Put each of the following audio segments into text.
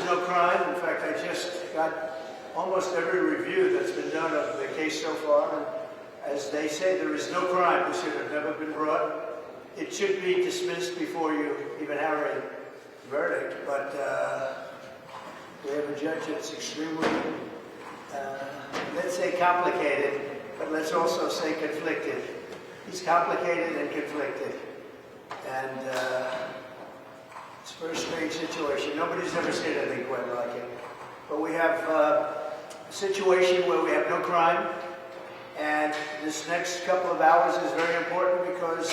no crime. In fact, I just got almost every review that's been done of the case so far. And as they say, there is no crime. This should have never been brought. It should be dismissed before you even have a verdict. But we have a judge that's extremely, let's say complicated, but let's also say conflicted. He's complicated and conflicted. And it's a very strange situation. Nobody's ever seen anything quite like it. But we have a situation where we have no crime. And this next couple of hours is very important because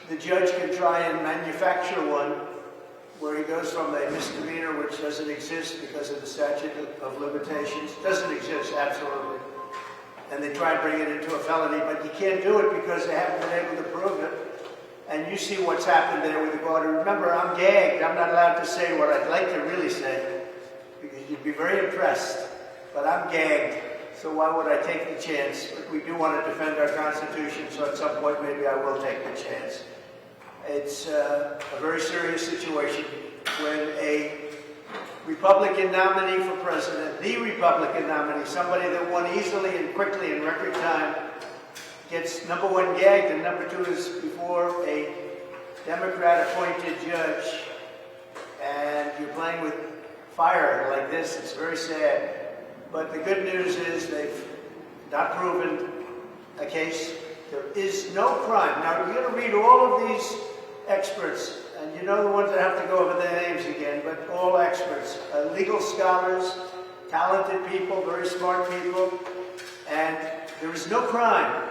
the judge can try and manufacture one where he goes from a misdemeanor, which doesn't exist because of the statute of limitations. Doesn't exist, absolutely. And they try and bring it into a felony, but you can't do it because they haven't been able to prove it. And you see what's happened there with the court. Remember, I'm gagged. I'm not allowed to say what I'd like to really say because you'd be very impressed. But I'm gagged, so why would I take the chance? But we do want to defend our Constitution, so at some point maybe I will take the chance. It's a very serious situation when a Republican nominee for president, the Republican nominee, somebody that won easily and quickly in record time, gets number one gagged and number two is before a Democrat-appointed judge, and you're playing with fire like this. It's very sad. But the good news is they've not proven a case. There is no crime. Now, we're going to read all of these experts, and you know the ones that have to go over their names again, but all experts, legal scholars, talented people, very smart people, and there is no crime.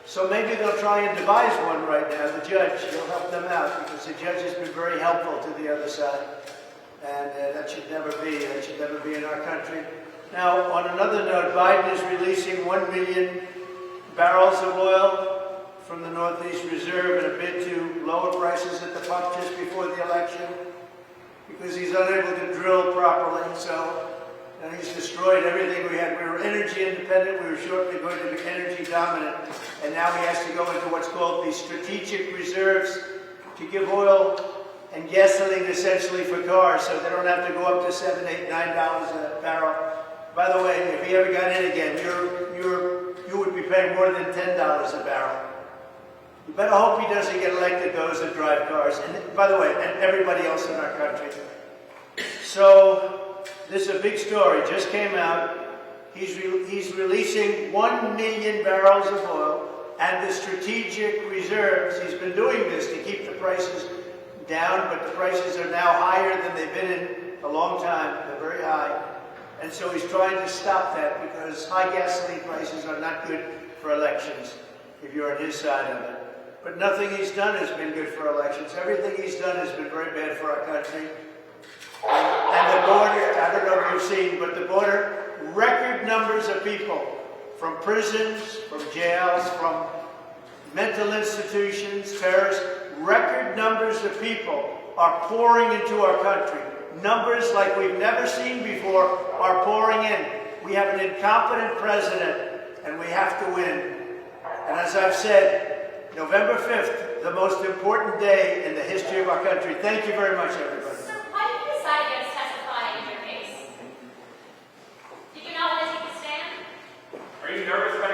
So maybe they'll try and devise one right now. The judge, he'll help them out because the judge has been very helpful to the other side. And that should never be in our country. Now, on another note, Biden is releasing 1 million barrels of oil from the Northeast Reserve in a bid to lower prices at the pump just before the election because he's unable to drill properly. And he's destroyed everything we had. We were energy independent. We were shortly going to be energy dominant. And now he has to go into what's called the strategic reserves to give oil and gasoline essentially for cars so they don't have to go up to $7, $8, $9 a barrel. By the way, if he ever got in again, you would be paying more than $10 a barrel. You better hope he doesn't get elected, those that drive cars. And by the way, and everybody else in our country. So this is a big story, just came out. He's releasing 1 million barrels of oil and the strategic reserves. He's been doing this to keep the prices down, but the prices are now higher than they've been in a long time. They're very high. And so he's trying to stop that because high gasoline prices are not good for elections if you're on his side of it. But nothing he's done has been good for elections. Everything he's done has been very bad for our country. And the border, I don't know if you've seen, but the border, record numbers of people from prisons, from jails, from mental institutions, terrorists, record numbers of people are pouring into our country. Numbers like we've never seen before are pouring in. We have an incompetent president, and we have to win. And as I've said, November 5th, the most important day in the history of our country. Thank you very much, everybody. So why did you decide against testifying in your case? Did you not want to take a stand? Are you nervous about